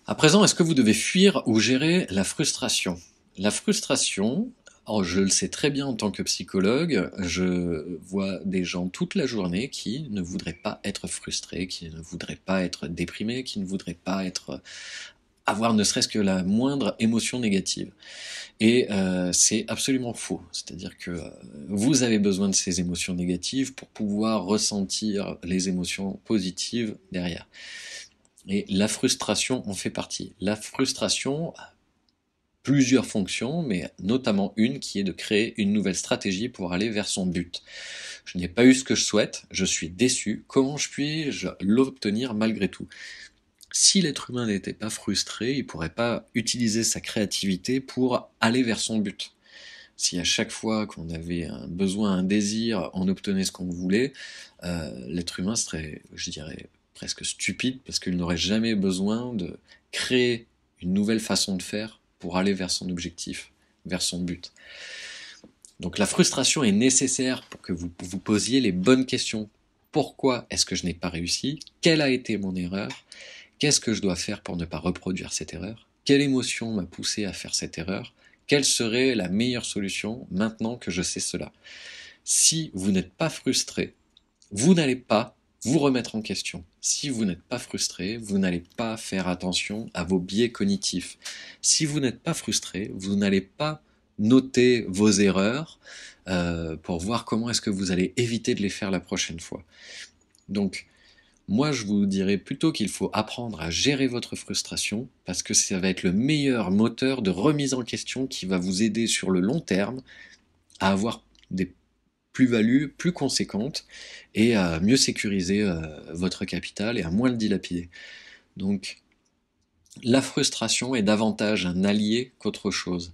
À présent, est-ce que vous devez fuir ou gérer la frustration? La frustration, oh, je le sais très bien en tant que psychologue, je vois des gens toute la journée qui ne voudraient pas être frustrés, qui ne voudraient pas être déprimés, qui ne voudraient pas avoir ne serait-ce que la moindre émotion négative. Et c'est absolument faux. C'est-à-dire que vous avez besoin de ces émotions négatives pour pouvoir ressentir les émotions positives derrière. Et la frustration en fait partie. La frustration a plusieurs fonctions, mais notamment une qui est de créer une nouvelle stratégie pour aller vers son but. Je n'ai pas eu ce que je souhaite, je suis déçu, comment puis-je l'obtenir malgré tout? Si l'être humain n'était pas frustré, il ne pourrait pas utiliser sa créativité pour aller vers son but. Si à chaque fois qu'on avait un besoin, un désir, on obtenait ce qu'on voulait, l'être humain serait, je dirais, presque stupide parce qu'il n'aurait jamais besoin de créer une nouvelle façon de faire pour aller vers son objectif, vers son but. Donc la frustration est nécessaire pour que vous vous posiez les bonnes questions. Pourquoi est-ce que je n'ai pas réussi? Quelle a été mon erreur? Qu'est-ce que je dois faire pour ne pas reproduire cette erreur? Quelle émotion m'a poussé à faire cette erreur? Quelle serait la meilleure solution maintenant que je sais cela? Si vous n'êtes pas frustré, vous n'allez pas vous remettre en question. Si vous n'êtes pas frustré, vous n'allez pas faire attention à vos biais cognitifs. Si vous n'êtes pas frustré, vous n'allez pas noter vos erreurs pour voir comment est-ce que vous allez éviter de les faire la prochaine fois. Donc, moi, je vous dirais plutôt qu'il faut apprendre à gérer votre frustration parce que ça va être le meilleur moteur de remise en question qui va vous aider sur le long terme à avoir des plus-values plus conséquentes et à mieux sécuriser votre capital et à moins le dilapider. Donc, la frustration est davantage un allié qu'autre chose.